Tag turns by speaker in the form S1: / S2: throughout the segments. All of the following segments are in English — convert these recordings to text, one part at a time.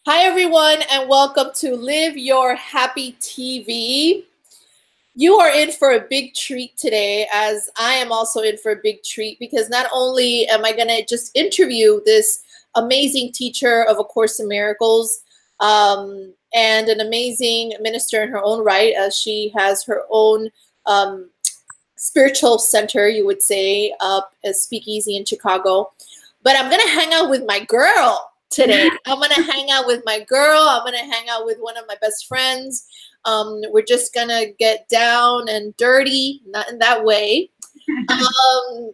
S1: Hi, everyone, and welcome to Live Your Happy TV. You are in for a big treat today, as I am also in for a big treat, because not only am I going to just interview this amazing teacher of A Course in Miracles and an amazing minister in her own right, as she has her own spiritual center, you would say, up at Speakeasy in Chicago. But I'm going to hang out with my girl today. I'm going to hang out with my girl. I'm going to hang out with one of my best friends. We're just going to get down and dirty, not in that way,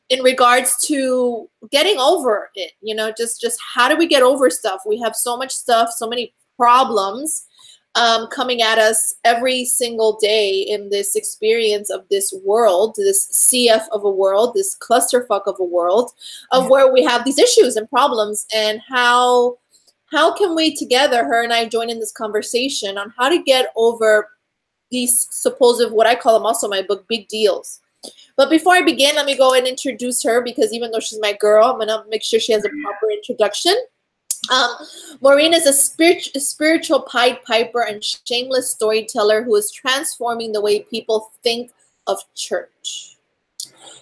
S1: in regards to getting over it. You know, just how do we get over stuff? We have so much stuff, so many problems coming at us every single day in this experience of this world, this CF of a world, this clusterfuck of a world, of where we have these issues and problems, and how can we together, her and I, join in this conversation on how to get over these supposed, what I call them also in my book, big deals. But before I begin, let me go and introduce her, because even though she's my girl, I'm gonna make sure she has a proper introduction. Maureen is a spiritual Pied Piper and shameless storyteller who is transforming the way people think of church.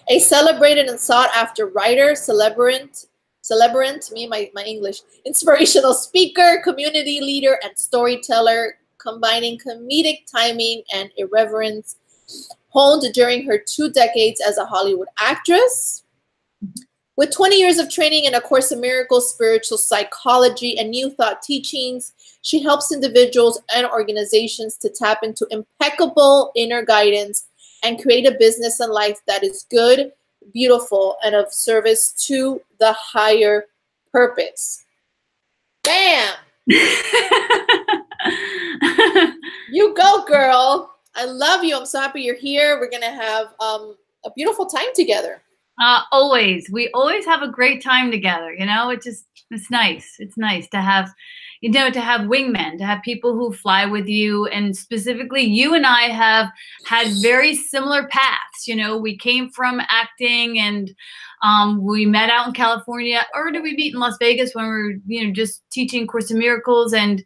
S1: A celebrated and sought-after writer, celebrant, my English, inspirational speaker, community leader, and storyteller, combining comedic timing and irreverence, honed during her 2 decades as a Hollywood actress. With 20 years of training in A Course in Miracles, spiritual psychology, and New Thought teachings, she helps individuals and organizations to tap into impeccable inner guidance and create a business and life that is good, beautiful, and of service to the higher purpose. Bam! You go, girl. I love you. I'm so happy you're here. We're going to have a beautiful time together.
S2: Always. We always have a great time together. You know, it's nice. It's nice to have, to have wingmen, to have people who fly with you. And specifically, you and I have had very similar paths. You know, we came from acting, and we met out in California, or did we meet in Las Vegas when we were, just teaching Course in Miracles, and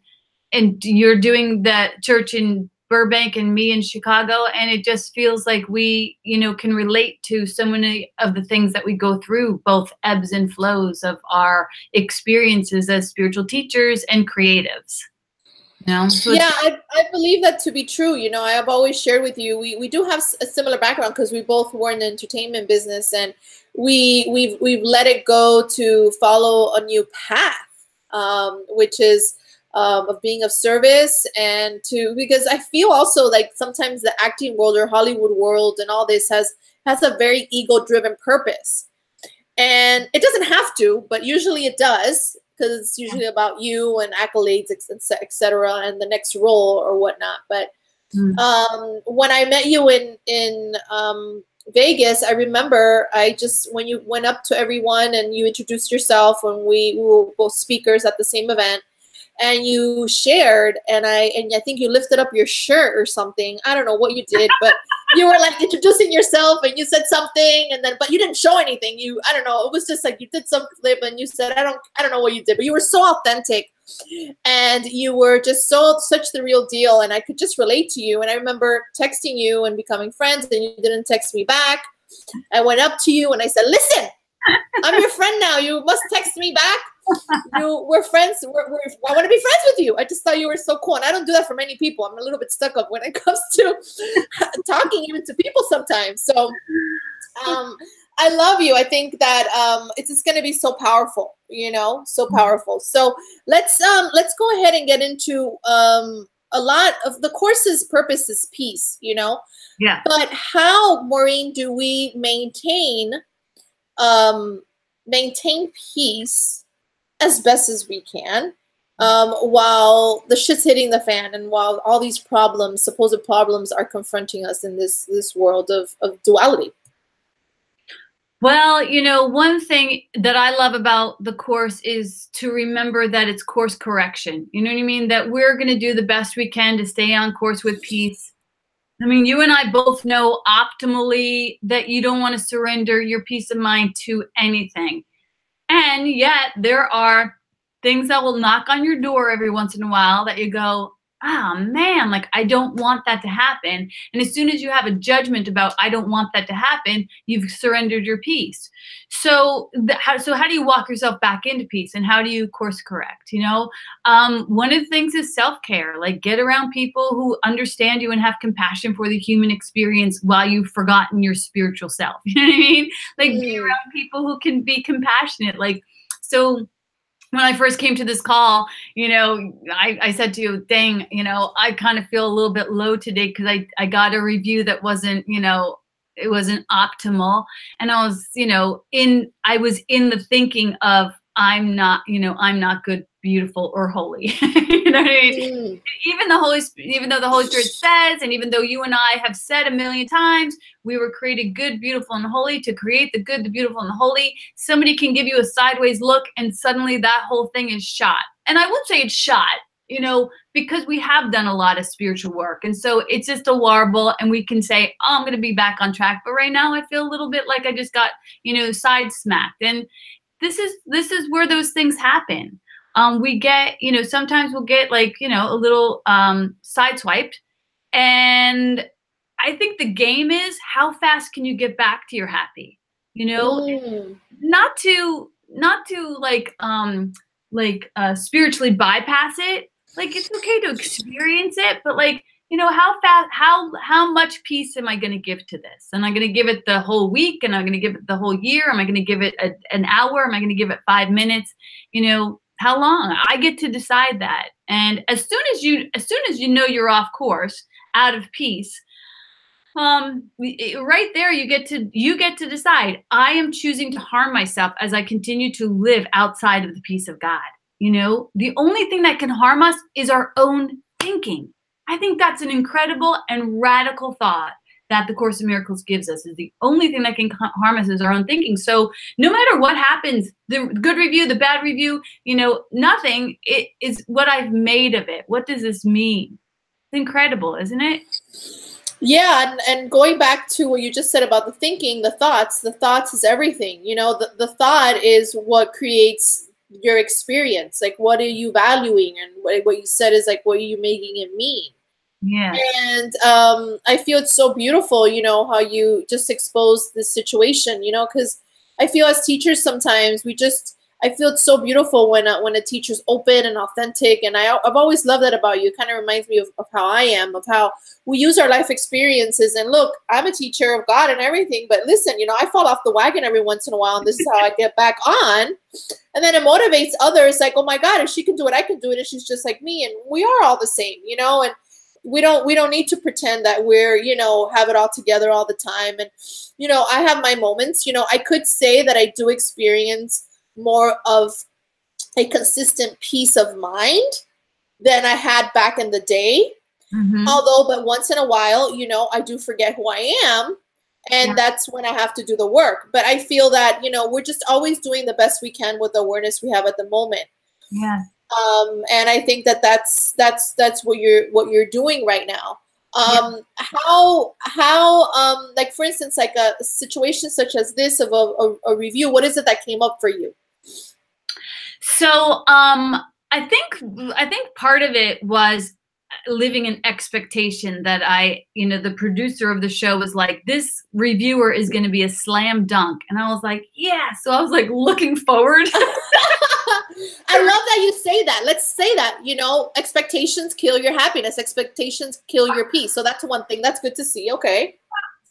S2: you're doing that church in Burbank and me in Chicago, and it just feels like we, can relate to so many of the things that we go through, both ebbs and flows of our experiences as spiritual teachers and creatives. So
S1: yeah, I believe that to be true. I have always shared with you, we do have a similar background, because we both were in the entertainment business, and we've let it go to follow a new path, which is of being of service, and because I feel also like sometimes the acting world or Hollywood world and all this has a very ego-driven purpose, and it doesn't have to, but usually it does, because it's usually about you and accolades, etc., and the next role or whatnot. But when I met you in Vegas, I remember when you went up to everyone and you introduced yourself, when we were both speakers at the same event, and you shared, and I think you lifted up your shirt or something. I don't know what you did, but you were like introducing yourself, and you said something, and then, but you didn't show anything. I don't know. It was just like you did some flip, and you said, I don't know what you did, but you were so authentic, and you were just such the real deal, and I could just relate to you. And I remember texting you and becoming friends, and you didn't text me back. I went up to you and I said, listen, I'm your friend now. You must text me back. We're friends. I want to be friends with you. I just thought you were so cool. And I don't do that for many people. I'm a little bit stuck up when it comes to talking even to people sometimes. So I love you. I think that it's just going to be so powerful, so powerful. So let's go ahead and get into a lot of the course's purpose is peace,
S2: Yeah.
S1: But how, Maureen, do we maintain peace as best as we can, while the shit's hitting the fan, and while all these supposed problems are confronting us in this world of duality?
S2: Well, one thing that I love about the course is to remember that it's course correction. You know what I mean? That we're going to do the best we can to stay on course with peace. I mean, you and I both know optimally that you don't want to surrender your peace of mind to anything. And yet there are things that will knock on your door every once in a while that you go, ah, man, like I don't want that to happen. And as soon as you have a judgment about, I don't want that to happen, you've surrendered your peace. So, how do you walk yourself back into peace, and how do you course correct? You know, one of the things is self-care. Like, get around people who understand you and have compassion for the human experience while you've forgotten your spiritual self. You know what I mean? Like, be around people who can be compassionate. Like, so when I first came to this call, you know, I said to you, dang, you know, I kind of feel a little bit low today because I got a review that wasn't, you know, it wasn't optimal. And I was, you know, I was in the thinking of, I'm not good, beautiful, or holy. You know what I mean? Even though the Holy Spirit says, and even though you and I have said a million times, we were created good, beautiful, and holy. To create the good, the beautiful, and the holy, somebody can give you a sideways look, and suddenly that whole thing is shot. And I would say it's shot, you know, because we have done a lot of spiritual work. And so it's just a warble, and we can say, oh, I'm going to be back on track. But right now I feel a little bit like I just got, you know, side smacked. And this is where those things happen. We get, you know, sometimes we'll get like, you know, a little sideswiped. And I think the game is, how fast can you get back to your happy? You know, not to spiritually bypass it. Like, it's okay to experience it, but like, you know, how much peace am I going to give to this? Am I going to give it the whole week? Am I going to give it the whole year? Am I going to give it an hour? Am I going to give it 5 minutes? You know, how long? I get to decide that. And as soon as you know you're off course, out of peace, right there, you get to decide, I am choosing to harm myself as I continue to live outside of the peace of God. You know, the only thing that can harm us is our own thinking. I think that's an incredible and radical thought that the Course in Miracles gives us. Is the only thing that can harm us is our own thinking. So no matter what happens, the good review, the bad review, you know, nothing, it is what I've made of it. What does this mean? It's incredible, isn't it?
S1: Yeah, and going back to what you just said about the thinking, the thoughts is everything. You know, the thought is what creates your experience. Like, what are you valuing? And what you said is like, what are you making it mean?
S2: Yeah.
S1: And I feel it's so beautiful, you know, how you just exposed this situation, you know, because I feel as teachers sometimes I feel it's so beautiful when a teacher's open and authentic. And I've always loved that about you. It kind of reminds me of how I am, of how we use our life experiences. And look, I'm a teacher of God and everything, but listen, you know, I fall off the wagon every once in a while, and this is how I get back on. And then it motivates others, like, oh my God, if she can do it, I can do it. And she's just like me. And we are all the same, you know, and we don't need to pretend that we're, you know, have it all together all the time. And, you know, I have my moments. You know, I could say that I do experience more of a consistent peace of mind than I had back in the day. But once in a while, you know, I do forget who I am. And that's when I have to do the work. But I feel that, you know, we're just always doing the best we can with the awareness we have at the moment.
S2: Yeah.
S1: And I think that's what you're doing right now. How like, for instance, like a situation such as this of a review, what is it that came up for you?
S2: So I think part of it was living in expectation that the producer of the show was like, this reviewer is going to be a slam dunk. And I was like, yeah. So I was like looking forward.
S1: I love that you say that. Let's say that, you know, expectations kill your happiness. Expectations kill your peace. So that's one thing. That's good to see. Okay.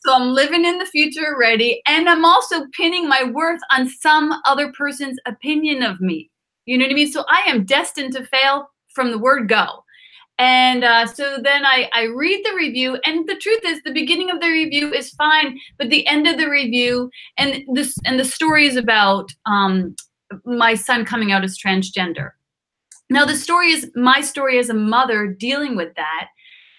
S2: So I'm living in the future already. And I'm also pinning my worth on some other person's opinion of me. You know what I mean? So I am destined to fail from the word go. And so then I read the review, and the truth is the beginning of the review is fine, but the end of the review and the story is about my son coming out as transgender. Now the story is my story as a mother dealing with that.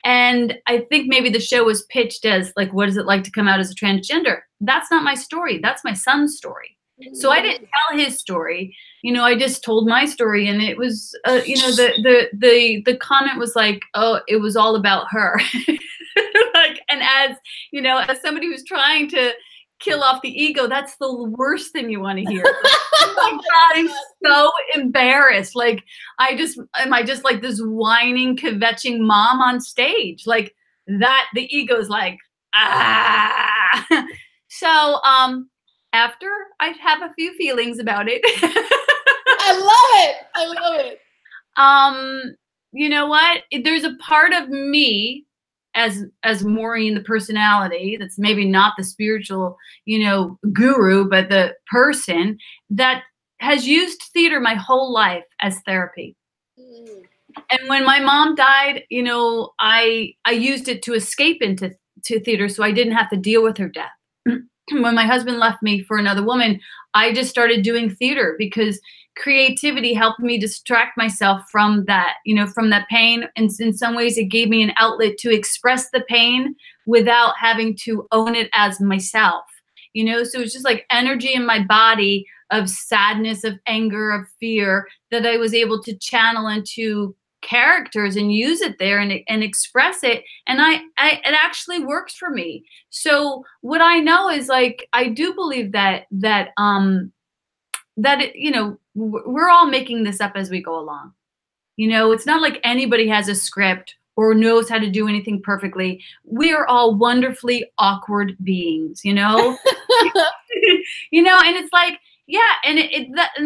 S2: And I think maybe the show was pitched as like, what is it like to come out as a transgender? That's not my story. That's my son's story. So I didn't tell his story, you know, I just told my story. And it was, you know, the comment was like, oh, it was all about her. Like, and as, you know, as somebody who's trying to kill off the ego, that's the worst thing you want to hear. Oh my God, I'm so embarrassed. Like, am I just like this whining, kvetching mom on stage? Like that, the ego's like, ah. So, after I have a few feelings about it.
S1: I love it. I love it.
S2: You know what? There's a part of me as Maureen, the personality, that's maybe not the spiritual, guru, but the person that has used theater my whole life as therapy. Mm. And when my mom died, I used it to escape into theater so I didn't have to deal with her death. When my husband left me for another woman, I just started doing theater because creativity helped me distract myself from that, from that pain. And in some ways it gave me an outlet to express the pain without having to own it as myself, so it's just like energy in my body of sadness, of anger, of fear that I was able to channel into characters and use it there and express it. And it actually works for me. So what I know is, like, I do believe that we're all making this up as we go along. It's not like anybody has a script or knows how to do anything perfectly. We are all wonderfully awkward beings, and it's like, yeah, and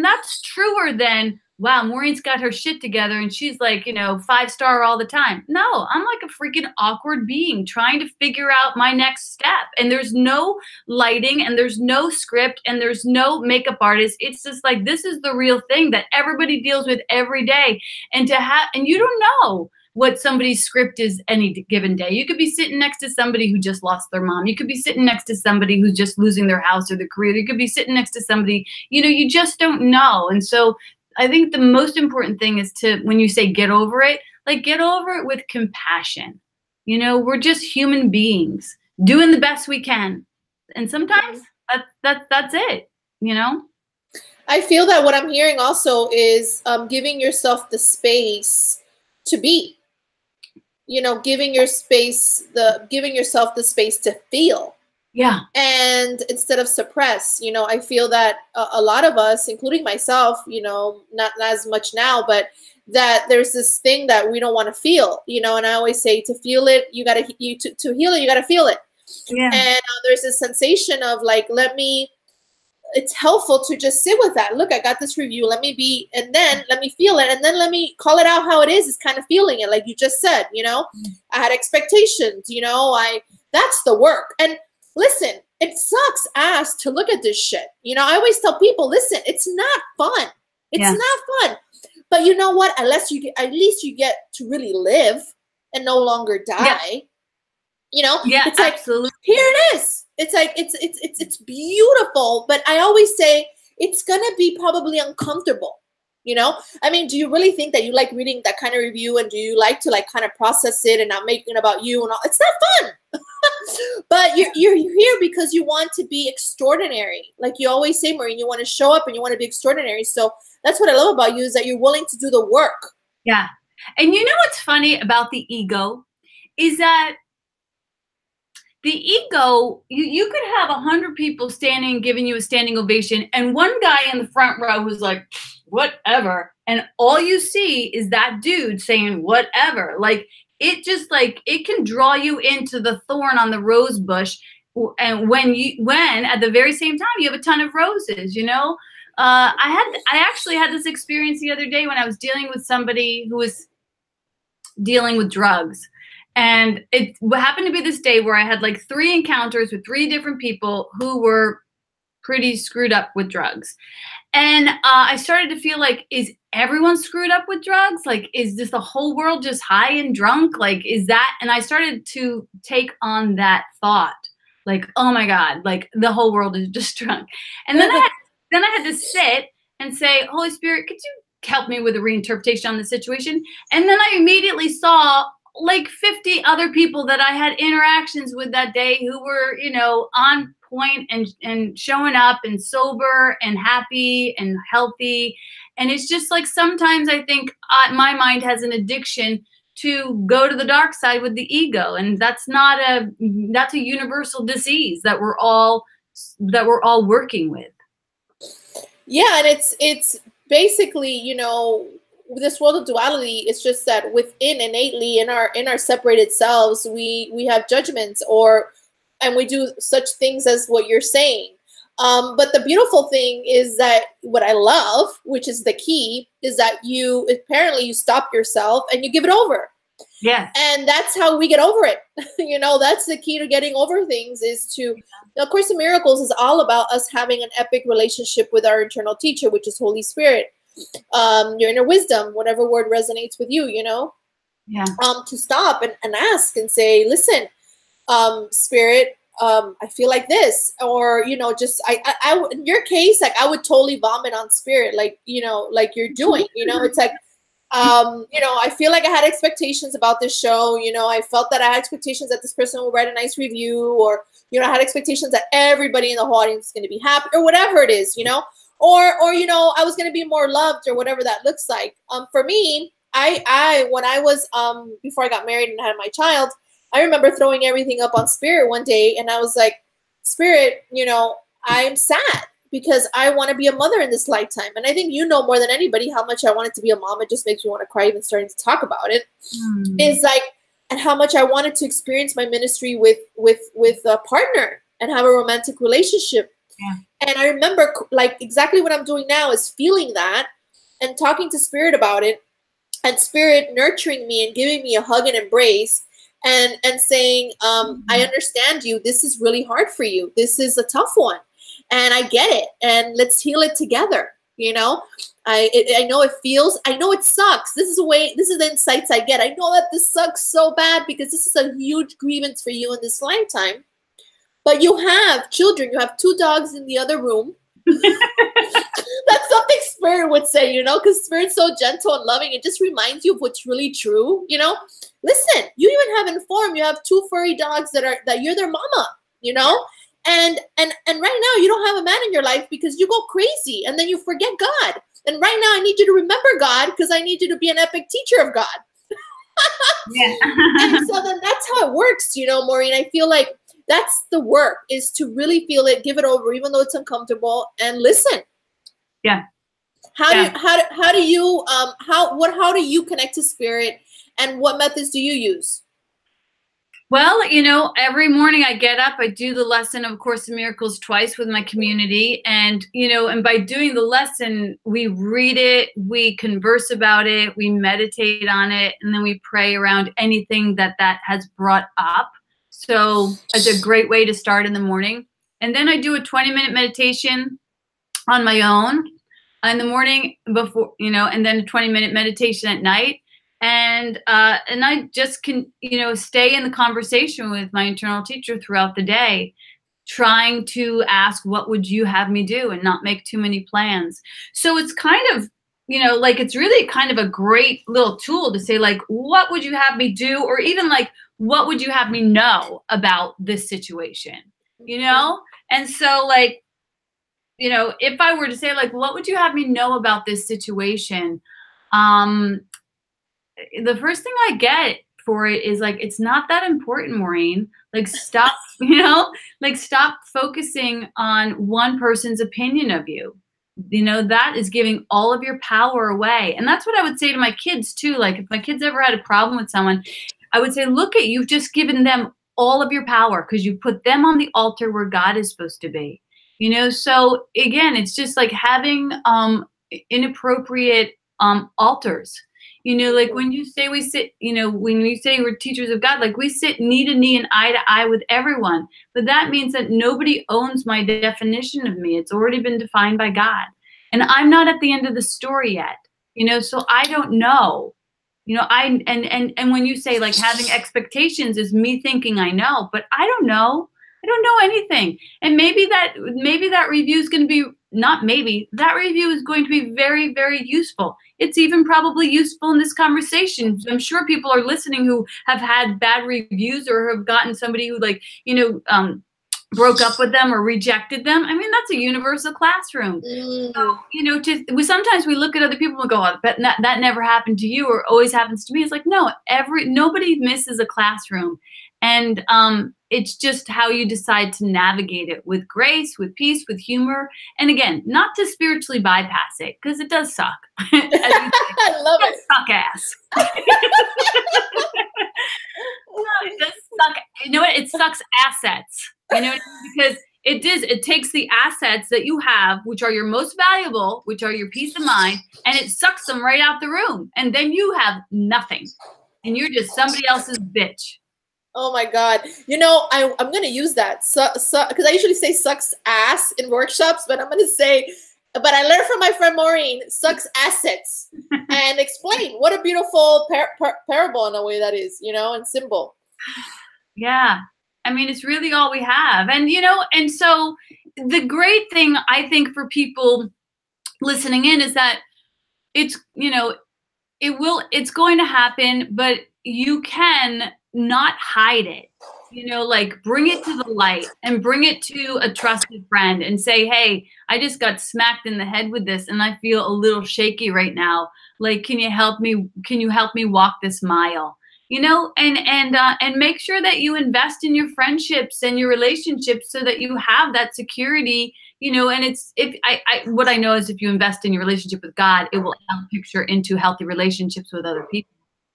S2: that's truer than, wow, Maureen's got her shit together and she's like, 5-star all the time. No, I'm like a freaking awkward being trying to figure out my next step. And there's no lighting and there's no script and there's no makeup artist. It's just like, this is the real thing that everybody deals with every day. And you don't know what somebody's script is any given day. You could be sitting next to somebody who just lost their mom. You could be sitting next to somebody who's just losing their house or their career. You could be sitting next to somebody, you just don't know. And so I think the most important thing is to, when you say get over it, like, get over it with compassion. We're just human beings doing the best we can. And sometimes that's it,
S1: I feel that what I'm hearing also is giving yourself the space to be, giving yourself the space to feel.
S2: Yeah.
S1: And instead of suppress, I feel that a lot of us, including myself, not as much now, but that there's this thing that we don't want to feel, and I always say, to feel it, to heal it, you got to feel it. Yeah. And there's this sensation of like, it's helpful to just sit with that. Look, I got this review. Let me be, and then let me feel it. And then let me call it out how it is. It's kind of feeling it. Like you just said, I had expectations, that's the work. And listen, it sucks ass to look at this shit. I always tell people, listen, it's not fun. It's not fun. But you know what? At least you get to really live and no longer die.
S2: Yeah,
S1: it's
S2: absolutely.
S1: Like, here it is. It's like, it's beautiful. But I always say it's going to be probably uncomfortable. I mean, do you really think that you like reading that kind of review, and do you like to like kind of process it and not making it about you and all? It's not fun. But you're here because you want to be extraordinary. Like you always say, Maureen, you want to show up and you want to be extraordinary. So that's what I love about you, is that you're willing to do the work.
S2: Yeah. And what's funny about the ego is that the ego, you could have 100 people standing, giving you a standing ovation, and one guy in the front row who's like, whatever. And all you see is that dude saying whatever. Like, it just like, it can draw you into the thorn on the rose bush. And when at the very same time, you have a ton of roses, I actually had this experience the other day when I was dealing with somebody who was dealing with drugs. And it happened to be this day where I had like 3 encounters with 3 different people who were pretty screwed up with drugs. And I started to feel like, is everyone screwed up with drugs? Like, is this the whole world just high and drunk? Like, is that? And I started to take on that thought, like, oh my God, like the whole world is just drunk. And then I had to sit and say, Holy Spirit, could you help me with a reinterpretation on the situation? And then I immediately saw like 50 other people that I had interactions with that day who were, on point and showing up and sober and happy and healthy. And it's just like, sometimes I think my mind has an addiction to go to the dark side with the ego. And that's a universal disease that we're all all working with.
S1: Yeah, and it's basically, you know, this world of duality. It's just that within innately in our separated selves, we have judgments, and we do such things as what you're saying. But the beautiful thing is that what I love, which is the key, is that you stop yourself and you give it over.
S2: Yes.
S1: And that's how we get over it. You know, that's the key to getting over things, is to, of course, the Miracles is all about us having an epic relationship with our internal teacher, which is Holy Spirit, your inner wisdom, whatever word resonates with you, you know,
S2: yeah.
S1: To stop and ask and say, listen, Spirit, I feel like this, or, you know, just, I, in your case, like, I would totally vomit on Spirit, like, you know, like you're doing, you know, it's like, you know, I feel like I had expectations about this show. You know, I felt that I had expectations that this person will write a nice review, or, you know, I had expectations that everybody in the whole audience is going to be happy, or whatever it is, you know, or, you know, I was going to be more loved, or whatever that looks like. For me, when I was, before I got married and had my child, I remember throwing everything up on Spirit one day, and I was like, Spirit, you know, I'm sad because I want to be a mother in this lifetime. And I think you know more than anybody how much I wanted to be a mom. It just makes me want to cry even starting to talk about it. Is like, and how much I wanted to experience my ministry with a partner and have a romantic relationship. Yeah. And I remember, like, exactly what I'm doing now is feeling that and talking to Spirit about it, and Spirit nurturing me and giving me a hug and embrace, and saying, I understand you. This is really hard for you. This is a tough one. And I get it, and let's heal it together. You know, I know it feels, I know it sucks. This is the insights I get. I know that this sucks so bad because this is a huge grievance for you in this lifetime. But you have children. You have 2 dogs in the other room. That's something Spirit would say, you know, because Spirit's so gentle and loving. It just reminds you of what's really true. You know, listen, you even have informed. You have 2 furry dogs that you're their mama. You know. And right now you don't have a man in your life because you go crazy and then you forget God. And right now I need you to remember God because I need you to be an epic teacher of God. Yeah. And so then that's how it works, you know, Maureen. I feel like that's the work, is to really feel it, give it over, even though it's uncomfortable, and listen.
S2: Yeah.
S1: How do you connect to Spirit, and what methods do you use?
S2: Well, you know, every morning I get up, I do the lesson of Course in Miracles twice with my community. And, you know, and by doing the lesson, we read it, we converse about it, we meditate on it, and then we pray around anything that has brought up. So it's a great way to start in the morning. And then I do a 20-minute meditation on my own in the morning before, you know, and then a 20-minute meditation at night. And I just can, you know, stay in the conversation with my internal teacher throughout the day, trying to ask, what would you have me do, and not make too many plans. So it's kind of, you know, like, it's really kind of a great little tool to say, like, what would you have me do? Or even like, what would you have me know about this situation, you know? And so, like, you know, if I were to say, like, what would you have me know about this situation? The first thing I get for it is, like, it's not that important, Maureen. Like, stop, you know, like, stop focusing on one person's opinion of you. You know, that is giving all of your power away. And that's what I would say to my kids too. Like, if my kids ever had a problem with someone, I would say, look, you've just given them all of your power because you put them on the altar where God is supposed to be. You know, so again, it's just like having inappropriate altars. You know, like when you say we sit, you know, when we say we're teachers of God, like we sit knee to knee and eye to eye with everyone. But that means that nobody owns my definition of me. It's already been defined by God. And I'm not at the end of the story yet, you know, so I don't know. You know, and when you say, like, having expectations is me thinking I know, but I don't know. I don't know anything. And maybe that review is going to be, not maybe, that review is going to be very, very useful. It's even probably useful in this conversation. I'm sure people are listening who have had bad reviews or have gotten somebody who, like, you know, broke up with them or rejected them. I mean, that's a universal classroom. So, you know, sometimes we look at other people and go, oh, but that never happened to you or always happens to me. It's like, no, nobody misses a classroom. And it's just how you decide to navigate it with grace, with peace, with humor. And again, not to spiritually bypass it, because it does suck. As you say,
S1: I love it.
S2: Suck ass. No, it does suck. You know what? It sucks assets. You know what I mean? Because it takes the assets that you have, which are your most valuable, which are your peace of mind, and it sucks them right out the room. And then you have nothing. And you're just somebody else's bitch.
S1: Oh my God. You know, I'm going to use that. Because I usually say sucks ass in workshops, but I'm going to say, but I learned from my friend Maureen, sucks assets. And explain what a beautiful parable in a way that is, you know, and symbol.
S2: Yeah. I mean, it's really all we have. And, you know, and so the great thing I think for people listening in is that it's, you know, it's going to happen, but you can not hide it, you know, like bring it to the light and bring it to a trusted friend and say, hey, I just got smacked in the head with this and I feel a little shaky right now. Like, can you help me? Can you help me walk this mile? You know, and make sure that you invest in your friendships and your relationships so that you have that security, you know. And it's, what I know is if you invest in your relationship with God, it will help picture into healthy relationships with other people.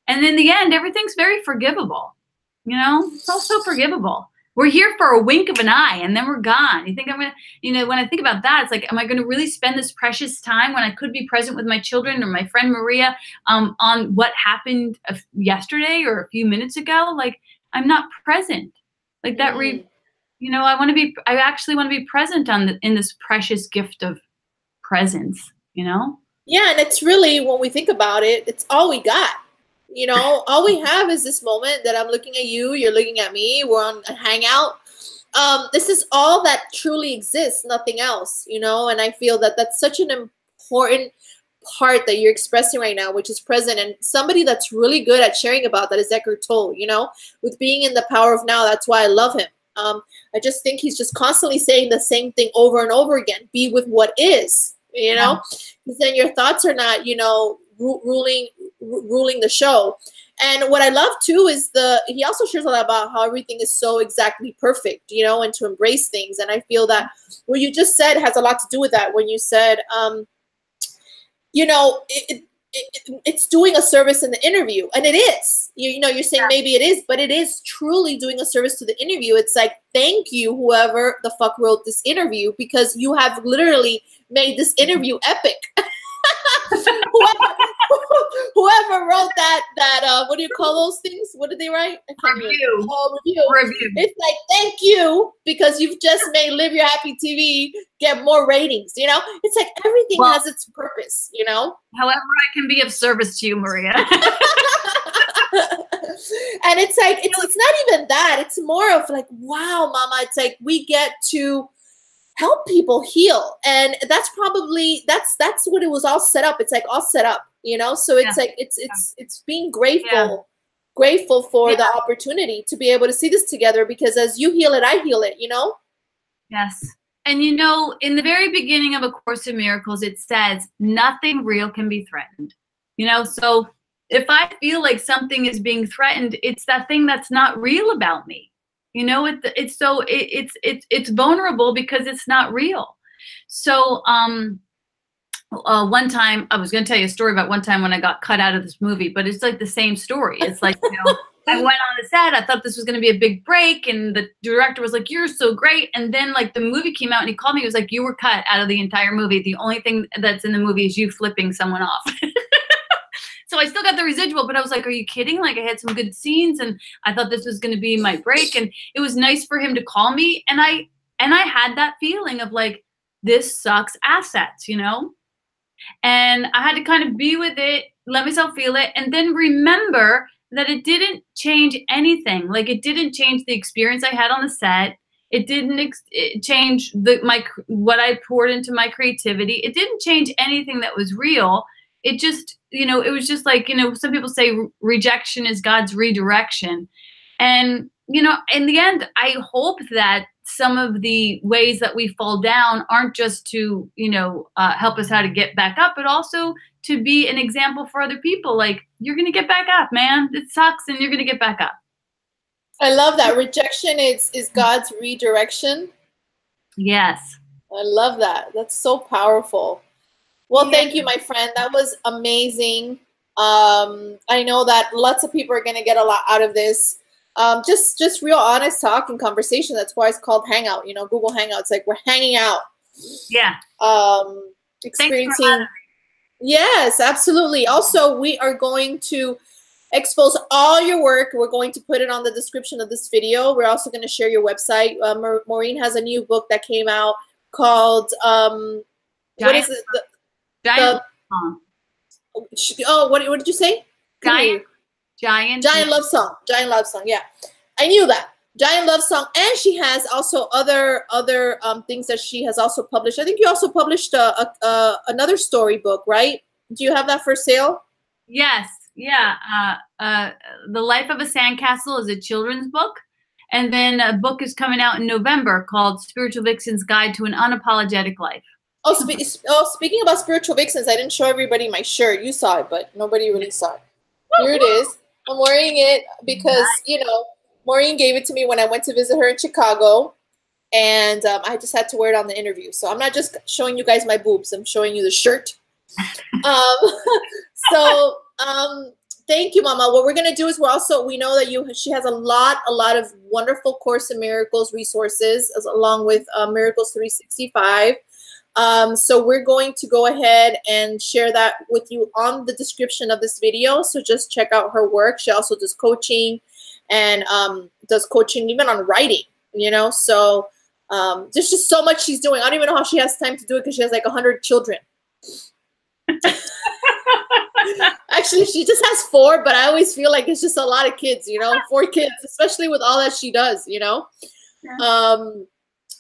S2: And in the end, everything's very forgivable. You know, it's all so forgivable. We're here for a wink of an eye and then we're gone. You think I'm going to, you know, when I think about that, it's like, am I going to really spend this precious time when I could be present with my children or my friend Maria on what happened yesterday or a few minutes ago? Like, I'm not present. Like that, you know, I actually want to be present in this precious gift of presence, you know?
S1: Yeah. And it's really, when we think about it, it's all we got. You know, all we have is this moment that I'm looking at you, you're looking at me, we're on a hangout. This is all that truly exists, nothing else, you know, and I feel that that's such an important part that you're expressing right now, which is present. And somebody that's really good at sharing about that is Eckhart Tolle, you know, with being in the power of now. That's why I love him. I just think he's just constantly saying the same thing over and over again. Be with what is, you know, because then your thoughts are not, you know, ruling the show. And what I love too is he also shares a lot about how everything is so exactly perfect, you know, and to embrace things. And I feel that what you just said has a lot to do with that. When you said, you know, it's doing a service in the interview, and it is, you know, you're saying maybe it is, but it is truly doing a service to the interview. It's like, thank you, whoever the fuck wrote this interview, because you have literally made this interview epic. whoever wrote that what do you call those things? What did they write?
S2: Review.
S1: Review. It's like, thank you, because you've just made Live Your Happy TV get more ratings, you know? It's like everything has its purpose, you know?
S2: However I can be of service to you, Maria.
S1: And it's like, it's not even that. It's more of like, wow, mama, it's like we get to help people heal. And that's probably, that's what it was all set up. It's like all set up, you know? So it's like, it's being grateful for the opportunity to be able to see this together, because as you heal it, I heal it, you know?
S2: Yes. And you know, in the very beginning of A Course in Miracles, it says nothing real can be threatened, you know? So if I feel like something is being threatened, it's that thing that's not real about me. You know, it's vulnerable because it's not real. So one time, I was going to tell you a story about one time when I got cut out of this movie, but it's like the same story. It's like, you know, I went on the set, I thought this was going to be a big break, and the director was like, you're so great. And then like the movie came out and he called me, he was like, you were cut out of the entire movie. The only thing that's in the movie is you flipping someone off. So I still got the residual, but I was like, are you kidding? Like, I had some good scenes and I thought this was going to be my break. And it was nice for him to call me. And I had that feeling of like, this sucks assets, you know? And I had to kind of be with it, let myself feel it, and then remember that it didn't change anything. Like, it didn't change the experience I had on the set. It didn't change what I poured into my creativity. It didn't change anything that was real. It just, you know, it was just like, you know, some people say rejection is God's redirection. And, you know, in the end, I hope that some of the ways that we fall down aren't just to, you know, help us how to get back up, but also to be an example for other people. Like, you're going to get back up, man. It sucks and you're going to get back up.
S1: I love that. Rejection is God's redirection.
S2: Yes.
S1: I love that. That's so powerful. Well,
S2: Yeah.
S1: thank you, my friend. That was amazing. I know that lots of people are going to get a lot out of this. Just real honest talk and conversation. That's why it's called Hangout. You know, Google Hangouts. Like we're hanging out.
S2: Yeah.
S1: Experiencing. Yes, absolutely. Also, we are going to expose all your work. We're going to put it on the description of this video. We're also going to share your website. Maureen has a new book that came out called what is it?
S2: Giant
S1: what did you say?
S2: Giant
S1: Love Song. Giant Love Song. Yeah, I knew that. Giant Love Song, and she has also other things that she has also published. I think you also published another storybook, right? Do you have that for sale?
S2: Yes. Yeah. The Life of a Sandcastle is a children's book. And then a book is coming out in November called Spiritual Vixen's Guide to an Unapologetic Life.
S1: Oh, speaking about Spiritual Vixens, I didn't show everybody my shirt. You saw it, but nobody really saw it. Here it is. I'm wearing it because, you know, Maureen gave it to me when I went to visit her in Chicago. And I just had to wear it on the interview. So I'm not just showing you guys my boobs. I'm showing you the shirt. Thank you, Mama. What we're going to do is we know that she has a lot of wonderful Course in Miracles resources along with Miracles 365. So we're going to go ahead and share that with you on the description of this video. So just check out her work. She also does coaching and does coaching even on writing, you know. So there's just so much she's doing. I don't even know how she has time to do it because she has like 100 children. Actually, she just has 4, but I always feel like it's just a lot of kids, you know, 4 kids, especially with all that she does, you know. Yeah.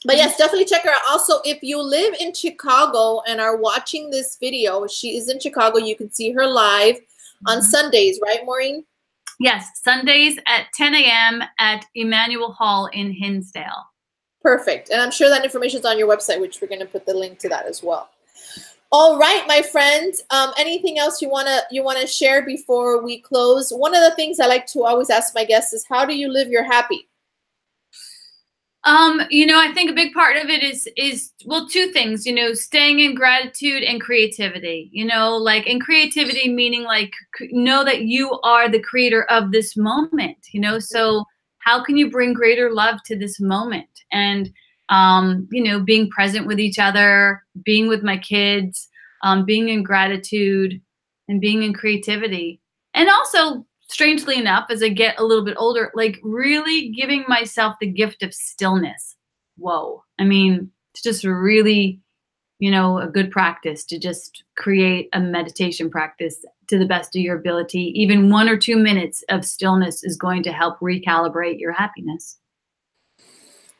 S1: But yes, definitely check her out. Also, if you live in Chicago and are watching this video, she is in Chicago. You can see her live on Sundays, right, Maureen?
S2: Yes, Sundays at 10 a.m. at Emmanuel Hall in Hinsdale.
S1: Perfect. And I'm sure that information is on your website, which we're going to put the link to that as well. All right, my friend. Anything else you wanna share before we close? One of the things I like to always ask my guests is, how do you live your happy?
S2: You know, I think a big part of it is well, 2 things, you know, staying in gratitude and creativity, you know, like in creativity, meaning like know that you are the creator of this moment, you know, so how can you bring greater love to this moment? And, you know, being present with each other, being with my kids, being in gratitude and being in creativity. And also, strangely enough, as I get a little bit older, like really giving myself the gift of stillness. Whoa. I mean, it's just really, you know, a good practice to just create a meditation practice to the best of your ability. Even 1 or 2 minutes of stillness is going to help recalibrate your happiness.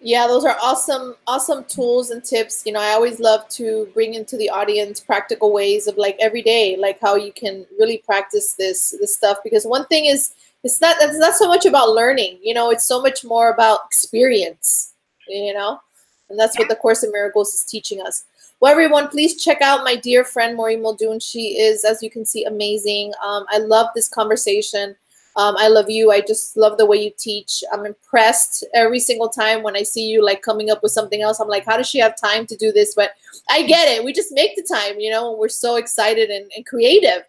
S1: Yeah, those are awesome tools and tips. You know, I always love to bring into the audience practical ways of like every day, like how you can really practice this stuff. Because one thing is, it's not so much about learning. You know, it's so much more about experience. You know, and that's what the Course in Miracles is teaching us. Well, everyone, please check out my dear friend Maureen Muldoon. She is, as you can see, amazing. I love this conversation. I love you. I just love the way you teach. I'm impressed every single time when I see you like coming up with something else. I'm like, how does she have time to do this? But I get it. We just make the time, you know, and we're so excited and creative.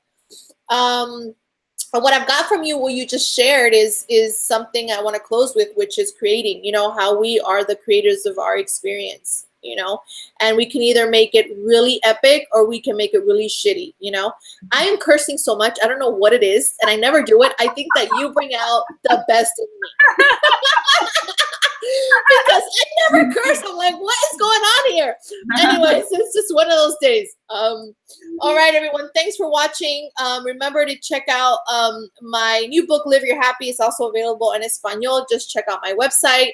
S1: But what I've got from you, what you just shared is something I want to close with, which is creating, you know, how we are the creators of our experience. You know, and we can either make it really epic or we can make it really shitty. You know, I am cursing so much. I don't know what it is, and I never do it. I think that you bring out the best in me because I never curse. I'm like, what is going on here? Anyways, it's just one of those days. All right, everyone. Thanks for watching. Remember to check out my new book, Live Your Happy. It's also available in Espanol. Just check out my website.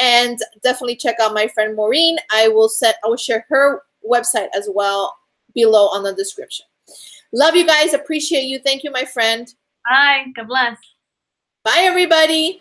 S1: And definitely check out my friend Maureen. I will share her website as well below on the description. Love you guys. Appreciate you. Thank you, my friend.
S2: Bye. God bless.
S1: Bye, everybody.